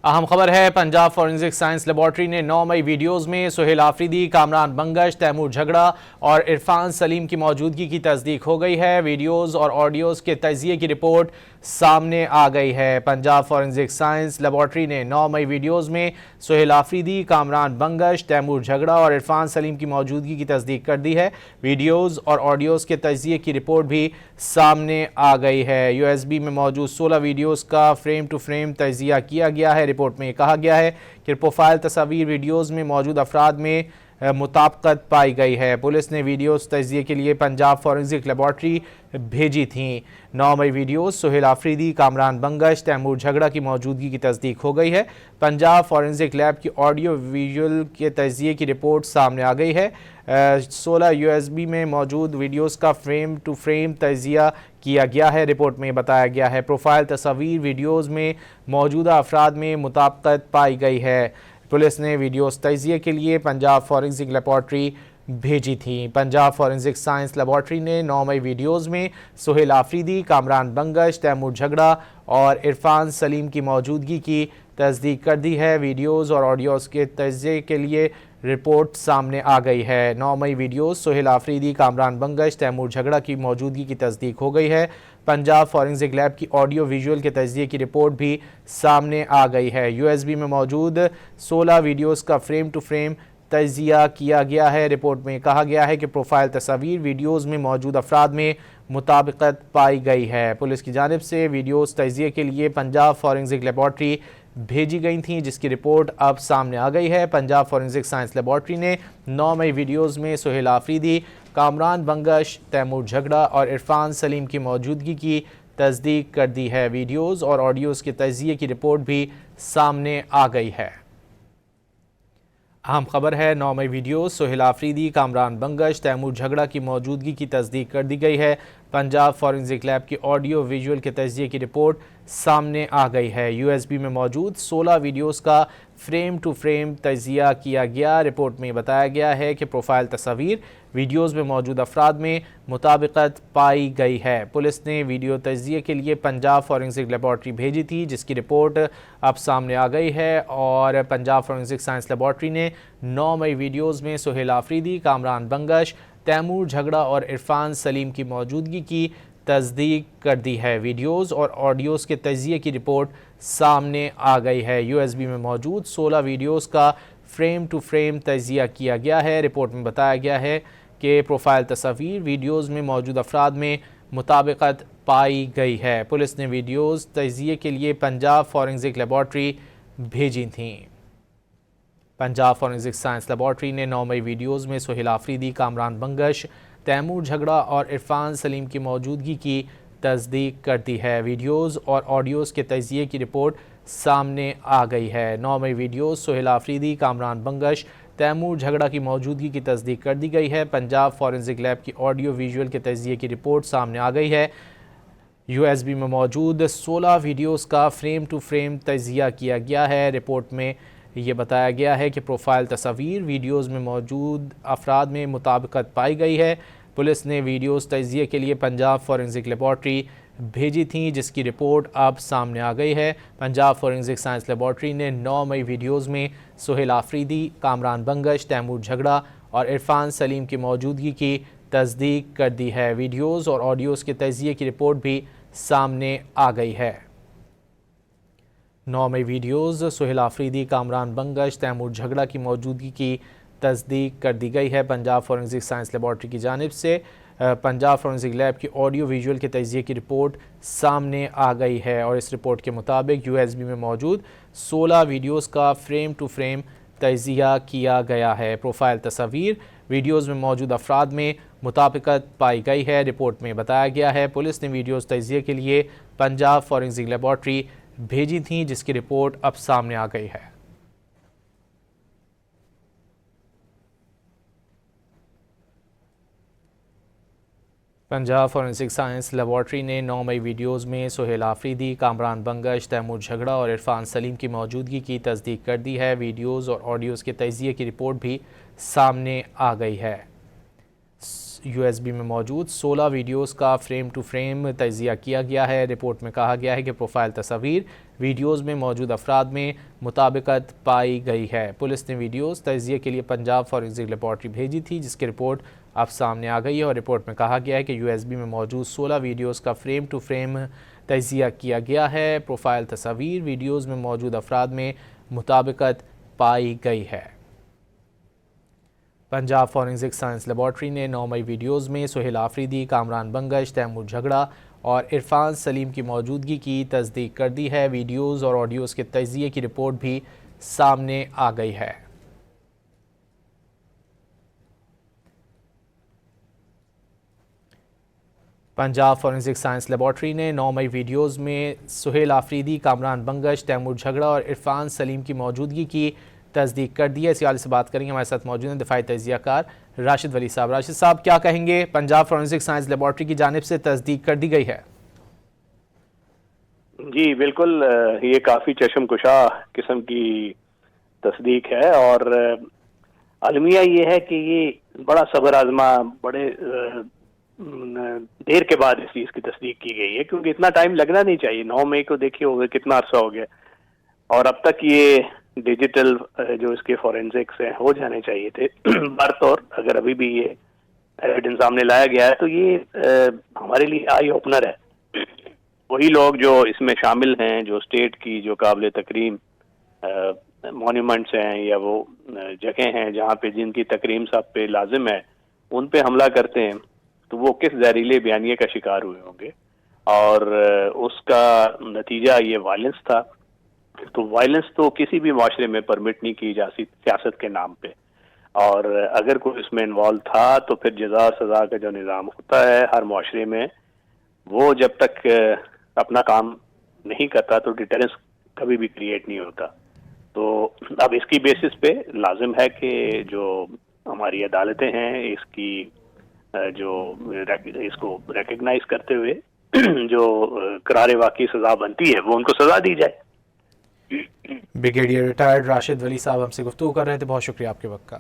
اہم خبر ہے، پنجاب فورنزک سائنس لیبارٹری نے 9 مئی ویڈیوز میں سہیل آفریدی، کامران بنگش، تیمور جھگڑا اور عرفان سلیم کی موجودگی کی تصدیق ہو گئی ہے۔ ویڈیوز اور آڈیوز کے تجزیے کی رپورٹ سامنے آ گئی ہے۔ پنجاب فورنزک سائنس لیبارٹری نے 9 مئی ویڈیوز میں سہیل آفریدی، کامران بنگش، تیمور جھگڑا اور عرفان سلیم کی موجودگی کی تصدیق کر دی ہے۔ ویڈیوز اور آڈیوز کے تجزیے کی رپورٹ بھی سامنے آ گئی ہے۔ USB میں موجود 16 ویڈیوز کا فریم ٹو فریم تجزیہ کیا گیا ہے۔ رپورٹ میں کہا گیا ہے کہ پروفائل تصاویر ویڈیوز میں موجود افراد میں مطابقت پائی گئی ہے۔ پولیس نے ویڈیوز تجزیے کے لیے پنجاب فورنزک لیبارٹری بھیجی تھیں۔ 9 مئی ویڈیوز سہیل آفریدی، کامران بنگش، تیمور جھگڑا کی موجودگی کی تصدیق ہو گئی ہے۔ پنجاب فورنزک لیب کی آڈیو ویژول کے تجزیے کی رپورٹ سامنے آ گئی ہے۔ 16 USB میں موجود ویڈیوز کا فریم ٹو فریم تجزیہ کیا گیا ہے۔ رپورٹ میں بتایا گیا ہے پروفائل تصاویر ویڈیوز میں موجودہ افراد میں مطابقت پائی گئی ہے۔ پولیس نے ویڈیوز تجزیے کے لیے پنجاب فورنزک لیبارٹری بھیجی تھی۔ پنجاب فورنزک سائنس لیبارٹری نے 9 مئی ویڈیوز میں سہیل آفریدی، کامران بنگش، تیمور جھگڑا اور عرفان سلیم کی موجودگی کی تصدیق کر دی ہے۔ ویڈیوز اور آڈیوز کے تجزیے کے لیے رپورٹ سامنے آ گئی ہے۔ 9 مئی ویڈیوز سہیل آفریدی، کامران بنگش، تیمور جھگڑا کی موجودگی کی تصدیق ہو گئی ہے۔ پنجاب فورنزک لیب کی آڈیو ویژول کے تجزیے کی رپورٹ بھی سامنے آ گئی ہے۔ USB میں موجود 16 ویڈیوز کا فریم ٹو فریم تجزیہ کیا گیا ہے۔ رپورٹ میں کہا گیا ہے کہ پروفائل تصاویر ویڈیوز میں موجود افراد میں مطابقت پائی گئی ہے۔ پولیس کی جانب سے ویڈیوز تجزیے کے لیے پنجاب فورنزک لیبارٹری بھیجی گئی تھیں، جس کی رپورٹ اب سامنے آ گئی ہے۔ پنجاب فورنزک سائنس لیبارٹری نے 9 مئی ویڈیوز میں سہیل آفریدی، کامران بنگش، تیمور جھگڑا اور عرفان سلیم کی موجودگی کی تصدیق کر دی ہے۔ ویڈیوز اور آڈیوز کے تجزیے کی رپورٹ بھی سامنے آ گئی ہے۔ اہم خبر ہے، 9 مئی ویڈیوز سہیل آفریدی، کامران بنگش، تیمور جھگڑا کی موجودگی کی تصدیق کر دی گئی ہے۔ پنجاب فورنزک لیب کی آڈیو ویژول کے تجزیے کی رپورٹ سامنے آ گئی ہے۔ USB میں موجود 16 ویڈیوز کا فریم ٹو فریم تجزیہ کیا گیا۔ رپورٹ میں بتایا گیا ہے کہ پروفائل تصاویر ویڈیوز میں موجود افراد میں مطابقت پائی گئی ہے۔ پولیس نے ویڈیو تجزیے کے لیے پنجاب فورنزک لیبارٹری بھیجی تھی، جس کی رپورٹ اب سامنے آ گئی ہے، اور پنجاب فورنزک سائنس لیبارٹری نے 9 مئی ویڈیوز میں سہیل آفریدی، کامران بنگش، تیمور جھگڑا اور عرفان سلیم کی موجودگی کی تصدیق کر دی ہے۔ ویڈیوز اور آڈیوز کے تجزیے کی رپورٹ سامنے آ گئی ہے۔ USB میں موجود 16 ویڈیوز کا فریم ٹو فریم تجزیہ کیا گیا ہے۔ رپورٹ میں بتایا گیا ہے کہ پروفائل تصاویر ویڈیوز میں موجود افراد میں مطابقت پائی گئی ہے۔ پولیس نے ویڈیوز تجزیے کے لیے پنجاب فورنزک لیبارٹری بھیجی تھیں۔ پنجاب فورنزک سائنس لیبارٹری نے 9 مئی ویڈیوز میں سہیل آفریدی، کامران بنگش، تیمور جھگڑا اور عرفان سلیم کی موجودگی کی تصدیق کر دی ہے۔ ویڈیوز اور آڈیوز کے تجزیے کی رپورٹ سامنے آ گئی ہے۔ 9 مئی ویڈیوز سہیل آفریدی، کامران بنگش، تیمور جھگڑا کی موجودگی کی تصدیق کر دی گئی ہے۔ پنجاب فورنزک لیب کی آڈیو ویژول کے تجزیے کی رپورٹ سامنے آ گئی ہے۔ USB میں موجود 16 ویڈیوز کا فریم ٹو فریم تجزیہ کیا گیا ہے۔ رپورٹ میں یہ بتایا گیا ہے کہ پروفائل تصاویر ویڈیوز میں موجود افراد میں مطابقت پائی گئی ہے۔ پولیس نے ویڈیوز تجزیے کے لیے پنجاب فورنزک لیبارٹری بھیجی تھیں، جس کی رپورٹ اب سامنے آ گئی ہے۔ پنجاب فورنزک سائنس لیبارٹری نے 9 مئی ویڈیوز میں سہیل آفریدی، کامران بنگش، تیمور جھگڑا اور عرفان سلیم کی موجودگی کی تصدیق کر دی ہے۔ ویڈیوز اور آڈیوز کے تجزیے کی رپورٹ بھی سامنے آ گئی ہے۔ 9 مئی ویڈیوز سہیل آفریدی، کامران بنگش، تیمور جھگڑا کی موجودگی کی تصدیق کر دی گئی ہے۔ پنجاب فورنزک سائنس لیبارٹری کی جانب سے پنجاب فورنزک لیب کی آڈیو ویژول کے تجزیے کی رپورٹ سامنے آ گئی ہے، اور اس رپورٹ کے مطابق USB میں موجود 16 ویڈیوز کا فریم ٹو فریم تجزیہ کیا گیا ہے۔ پروفائل تصاویر ویڈیوز میں موجود افراد میں مطابقت پائی گئی ہے۔ رپورٹ میں بتایا گیا ہے پولیس نے ویڈیوز تجزیے کے لیے پنجاب فورنزک لیبارٹری بھیجی تھیں، جس کی رپورٹ اب سامنے آ گئی ہے۔ پنجاب فورنزک سائنس لیبارٹری نے 9 مئی ویڈیوز میں سہیل آفریدی، کامران بنگش، تیمور جھگڑا اور عرفان سلیم کی موجودگی کی تصدیق کر دی ہے۔ ویڈیوز اور آڈیوز کے تجزیے کی رپورٹ بھی سامنے آ گئی ہے۔ USB میں موجود 16 ویڈیوز کا فریم ٹو فریم تجزیہ کیا گیا ہے۔ رپورٹ میں کہا گیا ہے کہ پروفائل تصاویر ویڈیوز میں موجود افراد میں مطابقت پائی گئی ہے۔ پولیس نے ویڈیوز تجزیے کے لیے پنجاب فورینسک لیبارٹری بھیجی تھی، جس کی رپورٹ اب سامنے آ گئی ہے، اور رپورٹ میں کہا گیا ہے کہ USB میں موجود 16 ویڈیوز کا فریم ٹو فریم تجزیہ کیا گیا ہے۔ پروفائل تصاویر ویڈیوز میں موجود افراد میں مطابقت پائی گئی ہے۔ پنجاب فورینسک سائنس لیبارٹری نے 9 مئی ویڈیوز میں سہیل آفریدی، کامران بنگش، تیمور جھگڑا اور عرفان سلیم کی موجودگی کی تصدیق کر دی ہے۔ ویڈیوز اور آڈیوز کے تجزیے کی رپورٹ بھی سامنے آ گئی ہے۔ پنجاب فورینسک سائنس لیبارٹری نے 9 مئی ویڈیوز میں سہیل آفریدی، کامران بنگش، تیمور جھگڑا اور عرفان سلیم کی موجودگی کی تصدیق کر دی ہے۔ اس حوالے سے بات کریں گے، ہمارے ساتھ موجود ہیں دفاعی تجزیہ کار راشد ولی صاحب۔ راشد صاحب، کیا کہیں گے؟ پنجاب فورینسک سائنس لیبارٹری کی جانب سے تصدیق کر دی گئی ہے۔ جی بالکل، یہ کافی چشم کشا قسم کی تصدیق ہے، اور المیہ یہ ہے کہ یہ بڑا صبر آزما، بڑے دیر کے بعد اس چیز کی تصدیق کی گئی ہے، کیونکہ اتنا ٹائم لگنا نہیں چاہیے۔ 9 مئی کو دیکھیے ہوگا کتنا عرصہ ہو گیا، اور اب تک یہ ڈیجیٹل جو اس کے فورینسکس ہیں ہو جانے چاہیے تھے برطور۔ اگر ابھی بھی یہ ایویڈنس سامنے لایا گیا ہے تو یہ ہمارے لیے آئی اوپنر ہے۔ وہی لوگ جو اس میں شامل ہیں، جو اسٹیٹ کی جو قابل تکریم مونیومنٹس ہیں یا وہ جگہیں ہیں جہاں پہ جن کی تکریم سب پہ لازم ہے، ان پہ حملہ کرتے ہیں، تو وہ کس زہریلے بیانیے کا شکار ہوئے ہوں گے، اور اس کا نتیجہ یہ وائلنس تھا۔ تو وائلنس تو کسی بھی معاشرے میں پرمٹ نہیں کی جا سکتی سیاست کے نام پہ، اور اگر کوئی اس میں انوالو تھا تو پھر جزا سزا کا جو نظام ہوتا ہے ہر معاشرے میں، وہ جب تک اپنا کام نہیں کرتا تو ڈیٹرنس کبھی بھی کریٹ نہیں ہوتا۔ تو اب اس کی بیسس پہ لازم ہے کہ جو ہماری عدالتیں ہیں اس کی جو اس کو ریکگنائز کرتے ہوئے جو قرار واقعی سزا بنتی ہے وہ ان کو سزا دی جائے۔ بریگیڈیئر ریٹائرڈ راشد ولی صاحب ہم سے گفتگو کر رہے تھے، بہت شکریہ آپ کے وقت کا۔